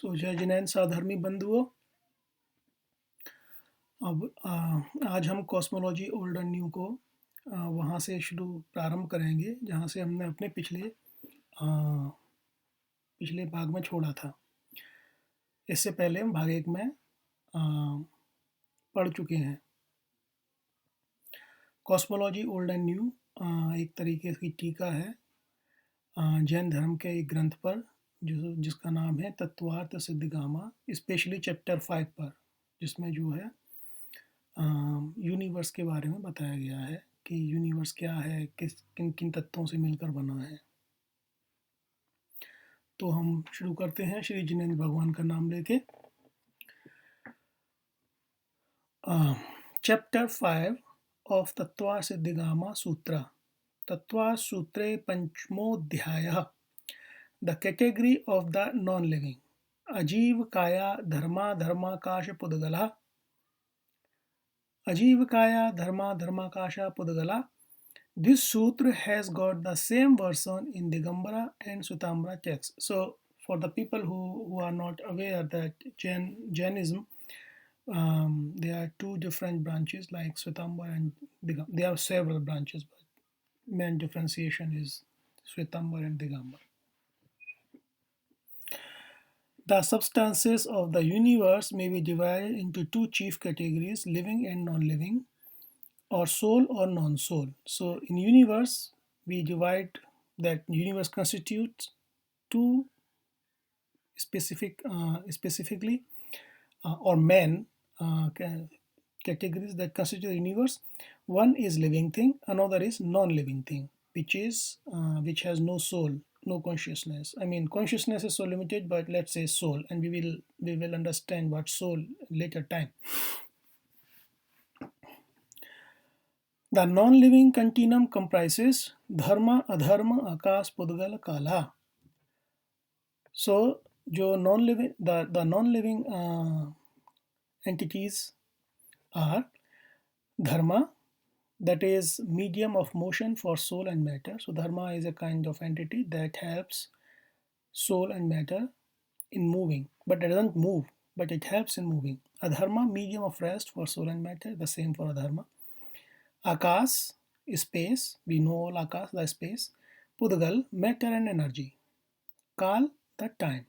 जय जिनैन साधर्मी बंधुओं। अब आज हम कॉस्मोलॉजी ओल्ड एंड न्यू को वहाँ से प्रारंभ करेंगे जहाँ से हमने अपने पिछले भाग में छोड़ा था। इससे पहले हम भाग 1 में पढ़ चुके हैं। कॉस्मोलॉजी ओल्ड एंड न्यू एक तरीके की टीका है जैन धर्म के एक ग्रंथ पर जिसका नाम है तत्वार्थ सिद्धिगामा, स्पेशली चैप्टर 5 पर, जिसमें जो है यूनिवर्स के बारे में बताया गया है कि यूनिवर्स क्या है, किन किन तत्वों से मिलकर बना है। तो हम शुरू करते हैं श्री जिनेंद्र भगवान का नाम लेके। चैप्टर 5 ऑफ तत्वा सिद्धिगामा सूत्र। तत्वा सूत्रे पंचमोऽध्यायः। The category of the non living. अजीव काया धर्माकाश पुद्गलः। Ajivakaya Dharma Dharmakasha Pudgala. This sutra has got the same version in Digambara and Sutambra texts. So, for the people who are not aware that Jainism, there are two different branches like Sutambara and Digambara. There are several branches, but main differentiation is Sutambara and Digambara. The substances of the universe may be divided into two chief categories, living and non-living, or soul or non-soul. So in universe, we divide that universe constitutes two specifically or main categories that constitute the universe. One is living thing, another is non-living thing, which has no soul, no consciousness. I mean, consciousness is so limited, but let's say soul, and we will understand what soul later time. The non-living continuum comprises dharma, adharma, akas, pudgal, kala. So, the non-living entities are dharma, that is medium of motion for soul and matter. So, dharma is a kind of entity that helps soul and matter in moving, but it doesn't move, but it helps in moving. Adharma, medium of rest for soul and matter, the same for adharma. Akas, space, we know all Akas, the space. Pudgal, matter and energy. Kal, the time.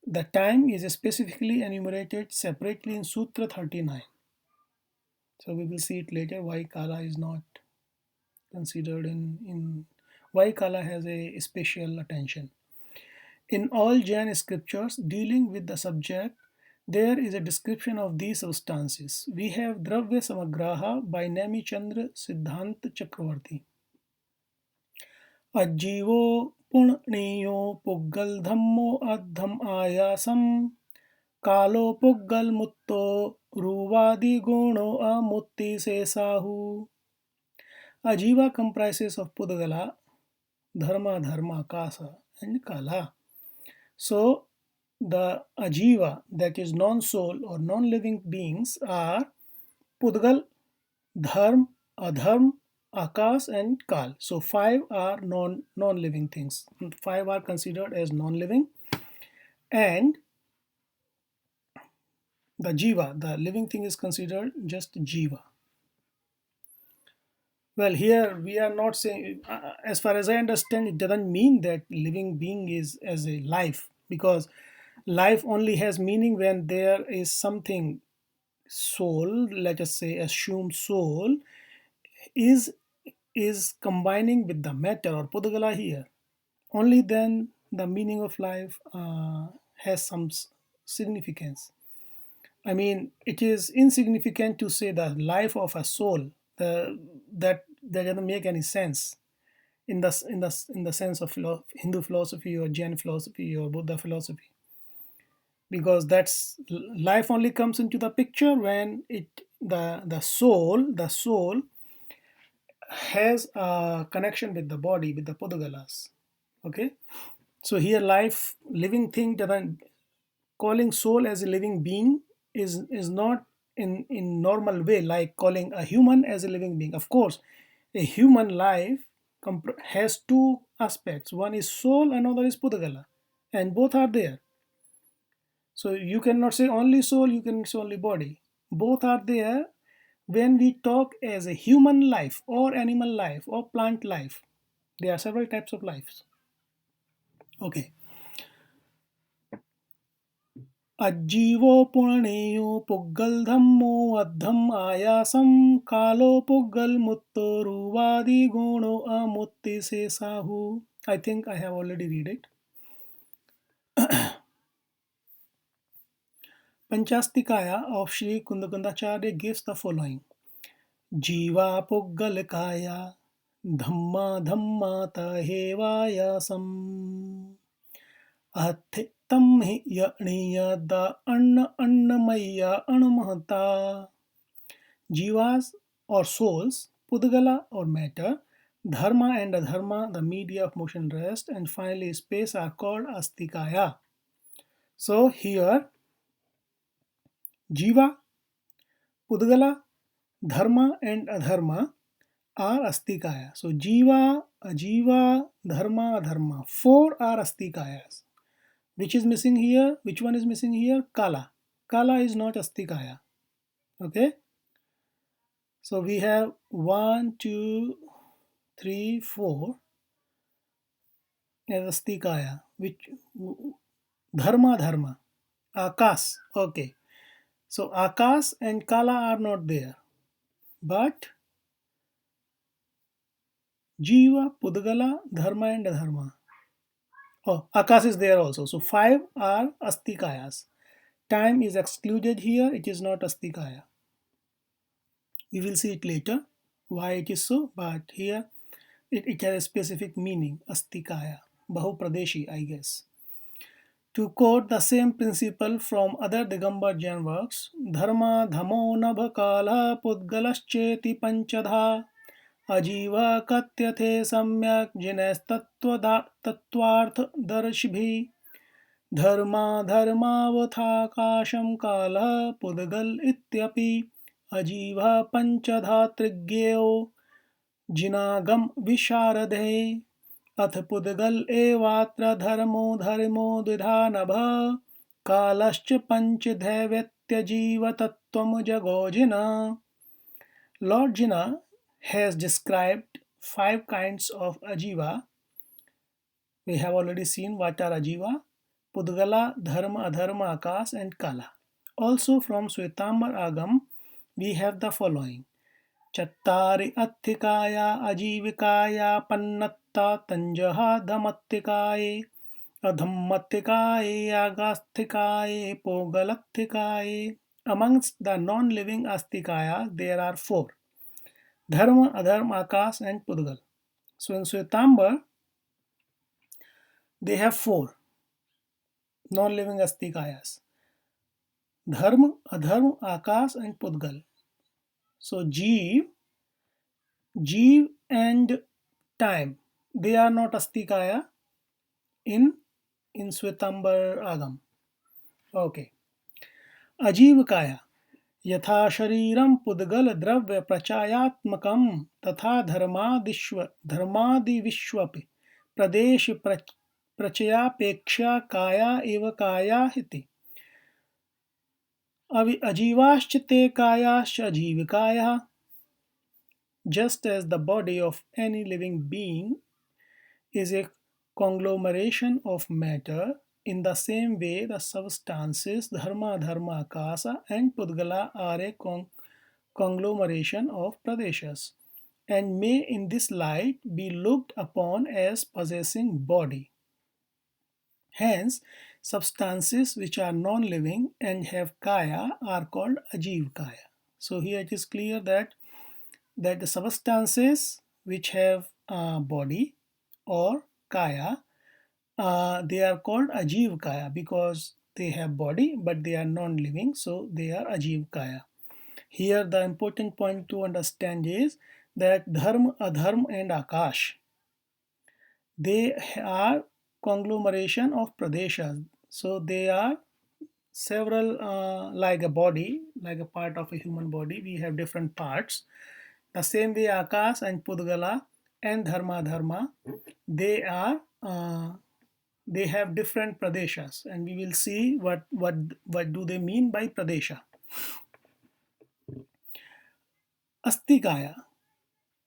The time is specifically enumerated separately in Sutra 39. So we will see it later why Kala is not considered why Kala has a special attention. In all Jain scriptures dealing with the subject, there is a description of these substances. We have Dravya Samagraha by Nemi Chandra Siddhant Chakravarti. Ajjivo Punniyo Puggal Dhammo Adham Ayasam Kalo Puggal Mutto Ruvadi Guno Amutti Sesahu. Ajiva comprises of Pudgala, Dharma, Kasa, and Kala. So, the ajiva, that is non-soul or non-living beings, are Pudgal, Dharm, Adharm, Akas, and Kal. So 5 are non-living things. 5 are considered as non-living, and the jiva, the living thing, is considered just jiva. Well, here we are not saying, as far as I understand, it doesn't mean that living being is as a life, because life only has meaning when there is something soul, let us say assumed soul, is combining with the matter or pudgala here. Only then the meaning of life has some significance. I mean, it is insignificant to say the life of a soul. That doesn't make any sense in the sense of Hindu philosophy or Jain philosophy or Buddha philosophy, because that's life only comes into the picture when the soul has a connection with the body, with the Pudgalas. Okay, so here living thing, calling soul as a living being is not in normal way like calling a human as a living being. Of course, a human life has two aspects. One is soul, another is Pudgala, and both are there. So you cannot say only soul, you cannot say only body. Both are there when we talk as a human life or animal life or plant life. There are several types of lives. Okay. अज्जीवो पुणेयो पुग्गल धम्मो अद्धम आयासम कालो पुग्गल मुत्तो रुवादि गुणो अमुत्ति से Sahu. I think I have already read it. Panchastikaya of Sri Kundakundacharya gives the following. Jiva puggal kaya dhamma dhamma tahevayasam athitam hi yaniyada anna annamaya anumahata. Jivas or souls, Pudgala or matter, Dharma and Adharma, the media of motion rest, and finally space are called Astikaya. So here, Jiva, Pudgala, Dharma and Adharma are Astikaya. So Jiva, Ajiva, Dharma, Adharma. Four are Astikayas. Which is missing here? Which one is missing here? Kala. Kala is not Astikaya. Okay. So we have 1, 2, 3, 4 as Astikaya. Which Dharma, Dharma. Akas. Okay. So Akas and Kala are not there. But Jiva, Pudgala, Dharma and Adharma. Oh, Akas is there also. So 5 are Astikayas. Time is excluded here. It is not Astikaya. We will see it later why it is so. But here it has a specific meaning. Astikaya. Bahupradeshi, I guess. To quote the same principle from other Digambar Jain works, Dharma dhamo nabha kala pudgalascheti panchadha ajiva katyathe samyak jinaistatvarth darshibhi dharma dharmavathakasham kala pudgal ityapi ajiva panchadha trigyeo जिनागम विशारदे अथ पुद्गल एवात्र धर्मो धर्मो द्विधा नभ कालश्च पंचदैवेत्यजीवतत्त्वं जगोजिना. Lord Jina has described 5 kinds of ajiva. We have already seen what are ajiva: Pudgala, Dharma, Adharma, Akas and Kala. Also from Shwetambar Agam we have the following. चत्तारि अत्थिकाया अजीविकाया पन्नत्ता तंजहा धमत्तिकाये अधम्मत्तिकाये आगास्तिकाये पोगलत्तिकाये. Amongst the non-living astikaya there are 4: Dharma, Adharma, Akas and Pudgal. So in Shwetambar they have 4 non-living astikayas: Dharma, Adharma, Akas and Pudgal. So Jeev and time, they are not astikaya in Shwetambar Agam. Okay. Ajivakaya यथा शरीरम पुद्गल द्रव्य प्रचायात्मकम तथा धर्मादिविश्वपि प्रदेश प्रचयापेक्षा काया एव काया इति अजीवाश्च ते कायाश्च अजीविकायः. Just as the body of any living being is a conglomeration of matter, in the same way the substances Dharma, Dharma, Akasa and Pudgala are a conglomeration of pradeshas, and may in this light be looked upon as possessing body. Hence, substances which are non-living and have kaya are called ajiv kaya. So here it is clear that the substances which have body or kaya, they are called ajiv kaya because they have body but they are non-living, so they are ajiv kaya. Here the important point to understand is that dharma, adharma and akash, they are conglomeration of pradeshas. So they are several, like a body, like a part of a human body, we have different parts. The same way Akas and Pudgala and Dharma, they are they have different pradeshas, and we will see what do they mean by pradesha. Astikaya.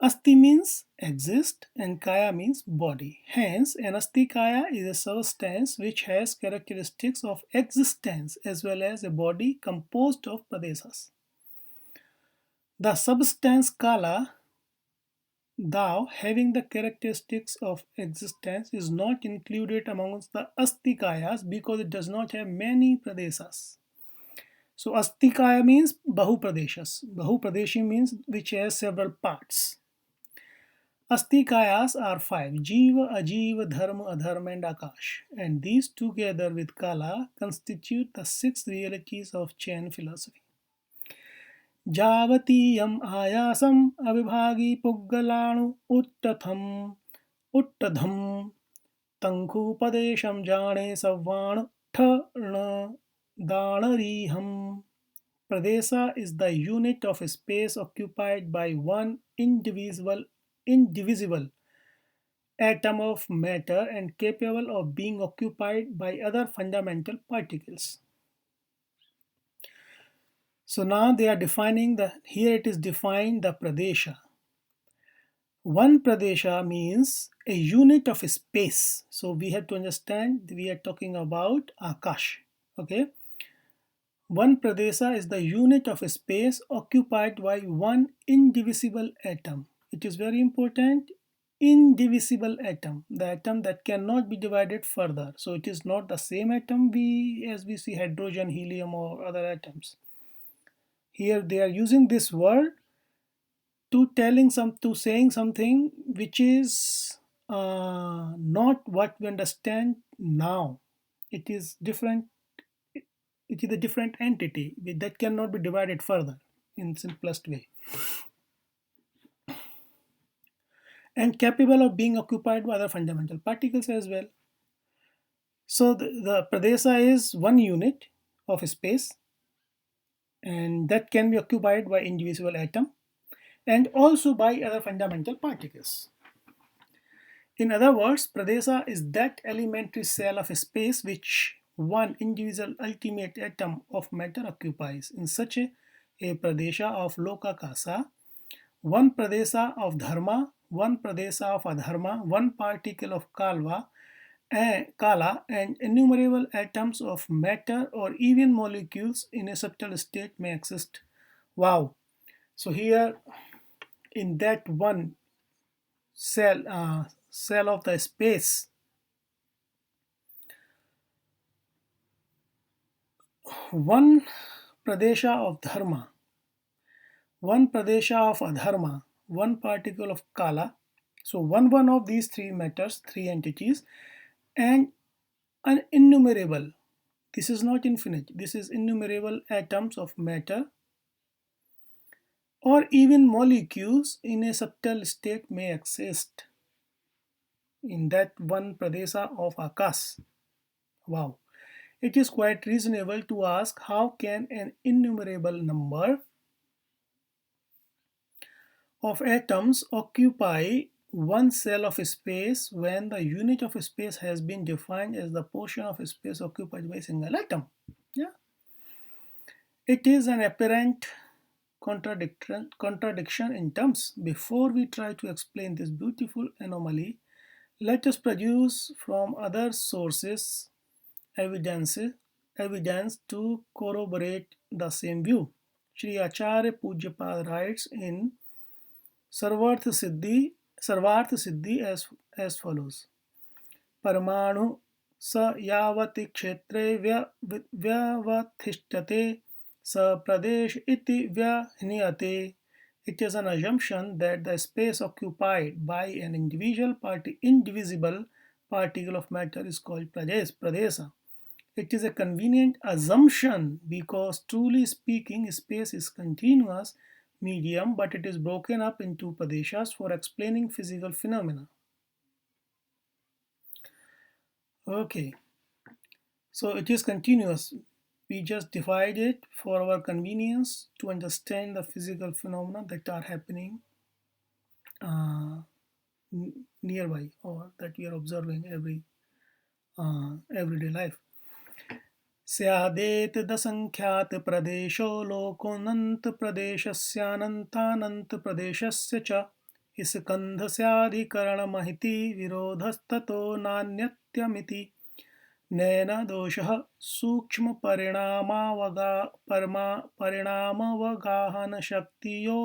Asti means exist and kaya means body. Hence, an astikaya is a substance which has characteristics of existence as well as a body composed of pradesas. The substance kala, thou, having the characteristics of existence, is not included amongst the astikayas because it does not have many pradesas. So astikaya means bahupradeshas. Bahupradeshi means which has several parts. Astikayas are five: Jiva, Ajiva, Dharma, Adharma, and Akash. And these together with Kala constitute the six realities of Jain philosophy. Javatīyam ayasam avibhagi puggalanu uttadham tankupadesham jane savvana thana danariham. Pradesa is the unit of space occupied by one indivisible atom of matter and capable of being occupied by other fundamental particles. So now they are defining here it is defined the pradesha. One pradesha means a unit of space. So we have to understand we are talking about Akash. Okay. One pradesha is the unit of space occupied by one indivisible atom. It is very important. Indivisible atom, the atom that cannot be divided further. So it is not the same atom as we see hydrogen, helium, or other atoms. Here they are using this word to saying something which is not what we understand now. It is different. It is a different entity that cannot be divided further in simplest way, and capable of being occupied by other fundamental particles as well. So the pradesa is one unit of space, and that can be occupied by individual atom and also by other fundamental particles. In other words, pradesa is that elementary cell of space which one individual ultimate atom of matter occupies. In such a pradesha of lokakasa, one pradesa of dharma, one pradesa of adharma, one particle of kala, and innumerable atoms of matter or even molecules in a subtle state may exist. Wow. So here in that one cell of the space, one pradesha of dharma, one pradesha of adharma, one particle of kala. So one of these three matters, three entities, and an innumerable, this is not infinite, this is innumerable atoms of matter or even molecules in a subtle state may exist in that one pradesa of Akash. Wow. It is quite reasonable to ask how can an innumerable number of atoms occupy one cell of space when the unit of space has been defined as the portion of space occupied by a single atom. Yeah. It is an apparent contradiction in terms. Before we try to explain this beautiful anomaly, let us produce from other sources evidence to corroborate the same view. Sri Acharya Pujyapad writes in Sarvarth Siddhi as follows. Parmanu स यावति क्षेत्रे व्यवतिष्ठते स pradesh iti vyahnyate. It is an assumption that the space occupied by an indivisible particle of matter is called pradesa. It is a convenient assumption because truly speaking space is continuous medium, but it is broken up into pradeshas for explaining physical phenomena. Okay, so it is continuous. We just divide it for our convenience to understand the physical phenomena that are happening uh, nearby or that we are observing everyday life. स्यादेत दसंख्यात प्रदेशो लोकोऽनंत प्रदेशस्यानंतानंत प्रदेशस्य च स्कन्धस्याधिकरणमहिति विरोधस्ततो नान्यत्यमिति नैन दोषः सूक्ष्मपरिणामावगा परिणामवगाहनशक्तियो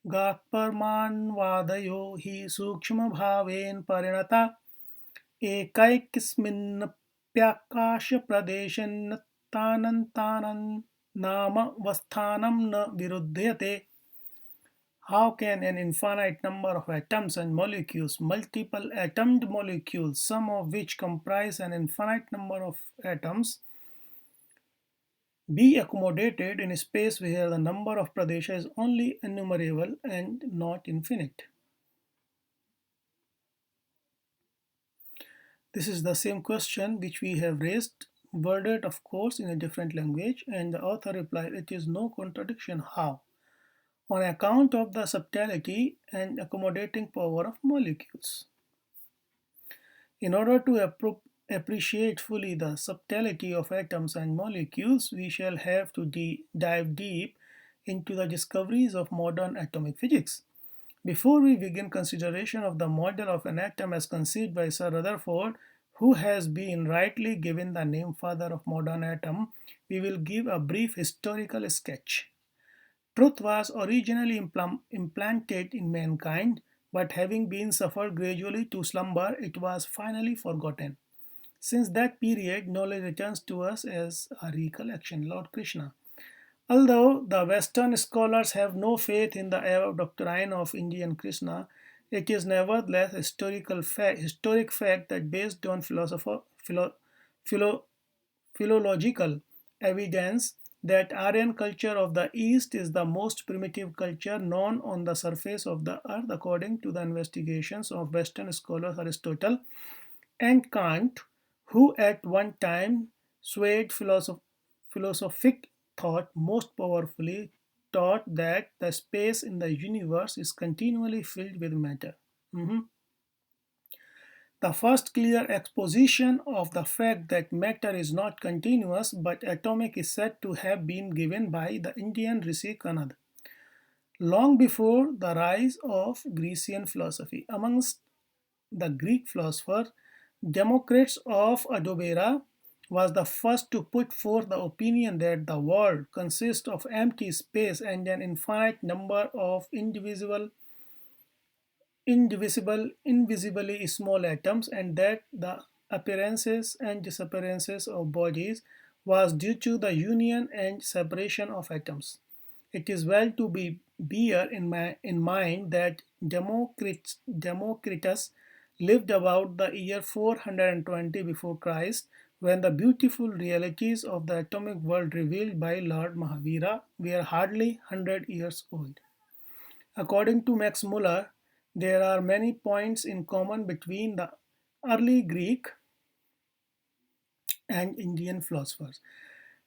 गात्परमाण्वादयो हि सूक्ष्मभावेन परिणता एकैकस्मिन्नप्याकाशप्रदेशेऽनन्तानन्तानं न विरुध्यते. How can an infinite number of atoms and molecules, multiple atomed molecules, some of which comprise an infinite number of atoms, be accommodated in space where the number of pradesha is only innumerable and not infinite? This is the same question which we have raised, worded of course in a different language, and the author replied, it is no contradiction. How? On account of the subtlety and accommodating power of molecules. In order to appreciate fully the subtlety of atoms and molecules, we shall have to dive deep into the discoveries of modern atomic physics. Before we begin consideration of the model of an atom as conceived by Sir Rutherford, who has been rightly given the name father of modern atom, we will give a brief historical sketch. Truth was originally implanted in mankind, but having been suffered gradually to slumber, it was finally forgotten. Since that period, knowledge returns to us as a recollection. Lord Krishna. Although the Western scholars have no faith in the above doctrine of Indian Krishna, it is nevertheless a historic fact that based on philo- philological evidence that Aryan culture of the East is the most primitive culture known on the surface of the earth according to the investigations of Western scholars Aristotle and Kant, who at one time swayed philosophic thought most powerfully, taught that the space in the universe is continually filled with matter. Mhm. The first clear exposition of the fact that matter is not continuous but atomic is said to have been given by the Indian Rishi Kanad, long before the rise of Grecian philosophy. Amongst the Greek philosophers, Democritus of Abdera was the first to put forth the opinion that the world consists of empty space and an infinite number of invisibly small atoms, and that the appearances and disappearances of bodies was due to the union and separation of atoms. It is well to be bear in mind that Democritus lived about the year 420 before Christ, when the beautiful realities of the atomic world revealed by Lord Mahavira were hardly 100 years old. According to Max Muller, there are many points in common between the early Greek and Indian philosophers.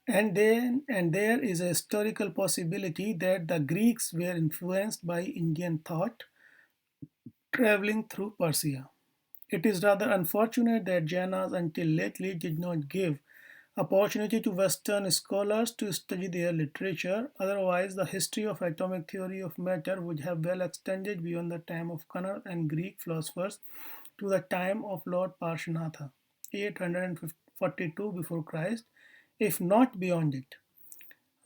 And there is a historical possibility that the Greeks were influenced by Indian thought traveling through Persia. It is rather unfortunate that Jainas until lately did not give opportunity to Western scholars to study their literature. Otherwise, the history of atomic theory of matter would have well extended beyond the time of Kanad and Greek philosophers to the time of Lord Parshanatha, 842 before Christ, if not beyond it.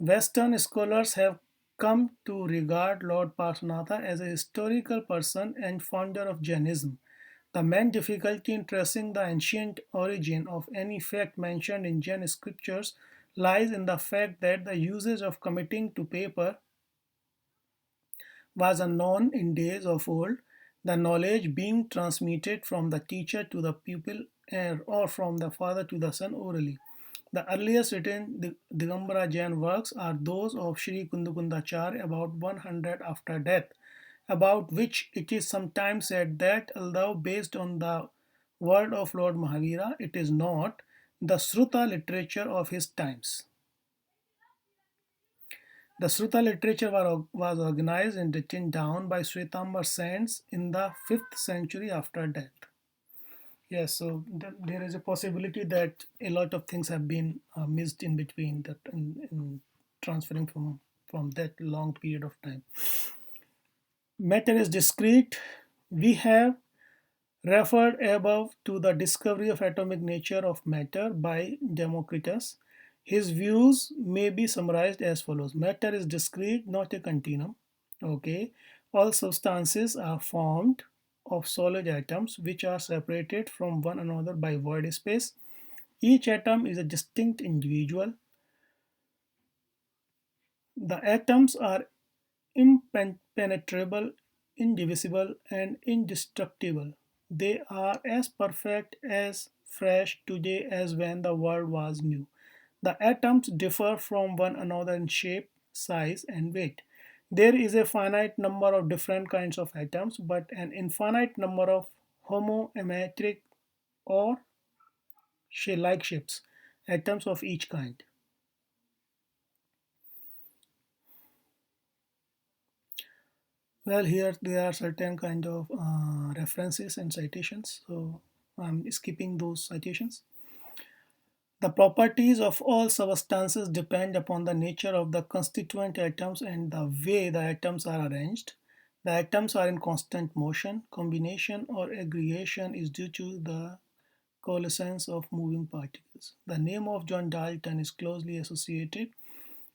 Western scholars have come to regard Lord Parshanatha as a historical person and founder of Jainism. The main difficulty in tracing the ancient origin of any fact mentioned in Jain scriptures lies in the fact that the usage of committing to paper was unknown in days of old, the knowledge being transmitted from the teacher to the pupil or from the father to the son orally. The earliest written Digambara Jain works are those of Sri Kundakundacharya about 100 after death, about which it is sometimes said that although based on the word of Lord Mahavira, it is not the Sruta literature of his times. The Sruta literature was organized and written down by Shwetambar saints in the 5th century after death. Yes, so there is a possibility that a lot of things have been missed in between that in transferring from that long period of time. Matter is discrete. We have referred above to the discovery of atomic nature of matter by Democritus. His views may be summarized as follows. Matter is discrete, not a continuum. Okay. All substances are formed of solid atoms which are separated from one another by void space. Each atom is a distinct individual. The atoms are impenetrable, indivisible, and indestructible. They are as perfect as fresh today as when the world was new. The atoms differ from one another in shape, size, and weight. There is a finite number of different kinds of atoms, but an infinite number of homoemetric or like shapes, atoms of each kind. Well, here there are certain kind of references and citations, so I'm skipping those citations. The properties of all substances depend upon the nature of the constituent atoms and the way the atoms are arranged. The atoms are in constant motion. Combination or aggregation is due to the coalescence of moving particles. The name of John Dalton is closely associated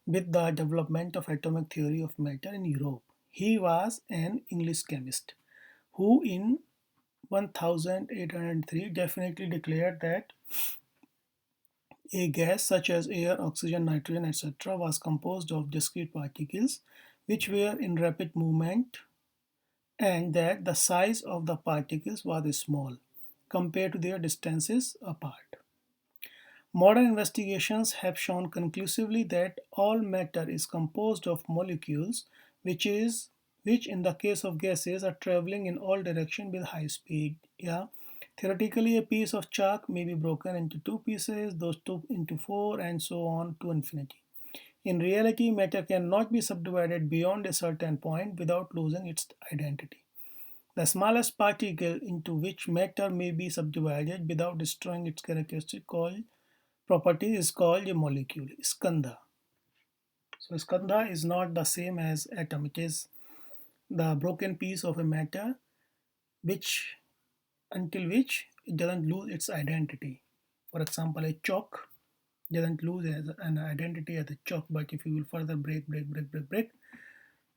with the development of atomic theory of matter in Europe. He was an English chemist who in 1803 definitely declared that a gas such as air, oxygen, nitrogen, etc. was composed of discrete particles which were in rapid movement and that the size of the particles was small compared to their distances apart. Modern investigations have shown conclusively that all matter is composed of molecules which in the case of gases are traveling in all directions with high speed. Yeah. Theoretically, a piece of chalk may be broken into two pieces, those two into four, and so on to infinity. In reality, matter cannot be subdivided beyond a certain point without losing its identity. The smallest particle into which matter may be subdivided without destroying its characteristic called property is called a molecule, skandha. So skandha is not the same as atom. It is the broken piece of a matter which until which it doesn't lose its identity. For example, a chalk doesn't lose an identity as a chalk, but if you will further break,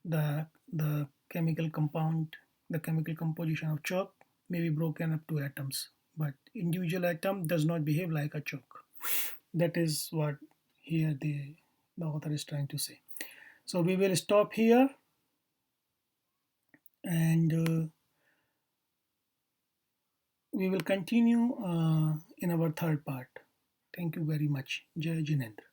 the chemical compound, the chemical composition of chalk may be broken up to atoms, but individual atom does not behave like a chalk. That is what here the author is trying to say. So we will stop here and we will continue in our third part. Thank you very much. Jai Jinendra.